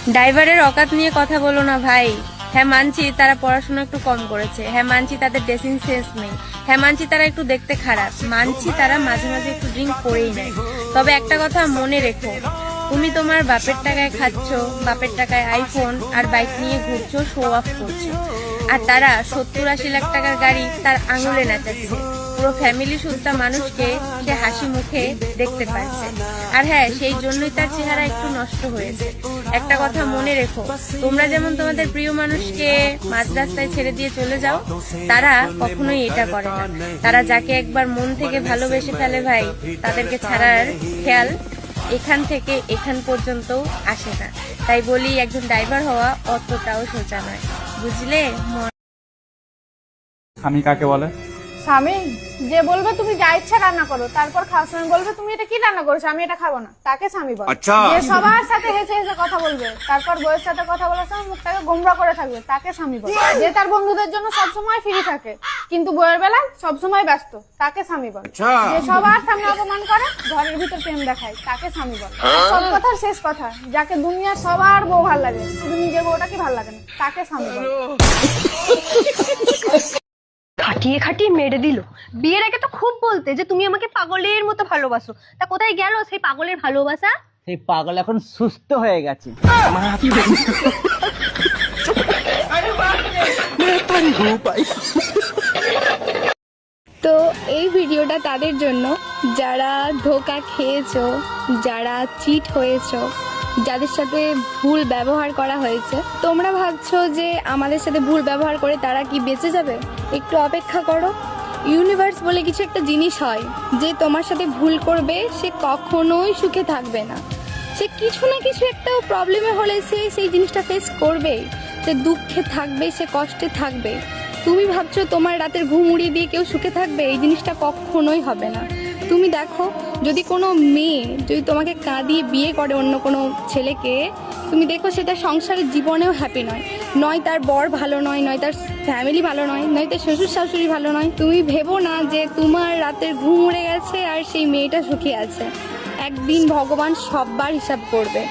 ড্রাইভারের অকাত নিয়ে কথা বলো না ভাই। হ্যাঁ মানছি তারা পড়াশোনা একটু কম করেছে, হ্যাঁ মানছি তাদের ড্রেসিং সেন্স নেই, হ্যাঁ মানছি তারা একটু দেখতে খারাপ, মানছি তারা মাঝে মাঝে একটু ড্রিঙ্ক করেই নেয়। তবে একটা কথা মনে রেখো, তুমি তোমার বাপের টাকায় খাচ্ছ, বাপের টাকায় আইফোন আর বাইক নিয়ে ঘুরছো, শো অফ করছো, আর তারা 70-80 লাখ টাকার গাড়ি তার আঙুলে নাচাচ্ছে। পুরো ফ্যামিলি সুদ্ধা মানুষকে সে হাসি মুখে দেখতে পাচ্ছে, আর হ্যাঁ সেই জন্যই তার চেহারা একটু নষ্ট হয়েছে। একটা কথা মনে রেখো, তোমরা যেমন তোমাদের প্রিয় মানুষকে মাঝ রাস্তায় ছেড়ে দিয়ে চলে যাও, তারা কখনোই এটা করে না। তারা যাকে একবার মন থেকে ভালোবেসে ফেলে ভাই, তাদেরকে ছাড়ার খেয়াল এখান থেকে এখান পর্যন্ত আসে না। তাই বলি একজন ড্রাইভার হওয়া অতটাও সোজা নয়, বুঝলে? স্বামী কাকে বলে? স্বামী যে বলবে তুমি যা ইচ্ছা রান্না করো, তারপর খাওয়ার সময় বলবে তুমি এটা কি রান্না করেছো, আমি এটা খাবো না, তাকে স্বামী বলে। যে সবার সাথে হেসে হেসে কথা বলবে, তারপর বউয়ের সাথে কথা বলার সময় মুখটাকে গোমরা করে থাকবে, তাকে স্বামী বলে। যে তার বন্ধুদের জন্য সবসময় ফ্রি থাকে কিন্তু বউয়ের বেলায় সবসময় ব্যস্ত, তাকে স্বামী বলে। যে সবার সামনে অপমান করে, ঘরের ভিতর প্রেম দেখায়, তাকে স্বামী বলে। সব কথার শেষ কথা, যাকে দুনিয়ার সবার বউ ভাল লাগে, শুধু নিজের বউটাকে ভাল লাগে না, তাকে স্বামী বলে। খাটিয়ে খাটিয়ে মেরে দিল। বিয়ের আগে তো খুব বলতে যে তুমি আমাকে পাগলের মতো ভালোবাসো, তা কোথায় গেল সেই পাগলের ভালোবাসা? সেই পাগল এখন সুস্থ হয়ে গেছে। তো এই ভিডিওটা তাদের জন্য যারা ধোঁকা খেয়েছো, যারা চিট হয়েছো, যাদের সাথে ভুল ব্যবহার করা হয়েছে। তোমরা ভাবছো যে আমাদের সাথে ভুল ব্যবহার করে তারা কি বেঁচে যাবে? একটু অপেক্ষা করো। ইউনিভার্স বলে কিছু একটা জিনিস হয়, যে তোমার সাথে ভুল করবে সে কখনোই সুখে থাকবে না। সে কিছু না কিছু একটা প্রবলেমে হলে সে সেই জিনিসটা ফেস করবেই। সে দুঃখে থাকবে, সে কষ্টে থাকবে। তুমি ভাবছো তোমার রাতের ঘুম উড়িয়ে দিয়ে কেউ সুখে থাকবে, এই জিনিসটা কখনোই হবে না। তুমি দেখো, যদি কোনো মেয়ে যদি তোমাকে কাঁদিয়ে বিয়ে করে অন্য কোনো ছেলেকে, তুমি দেখো সেটা সংসারের জীবনেও হ্যাপি নয়। নয় তার বর ভালো নয়, নয় তার ফ্যামিলি ভালো নয়, নয় তার শ্বশুর শাশুড়ি ভালো নয়। তুমি ভেবো না যে তোমার রাতের ঘুম উড়ে গেছে আর সেই মেয়েটা সুখী আছে। একদিন ভগবান সববার হিসাব করবে।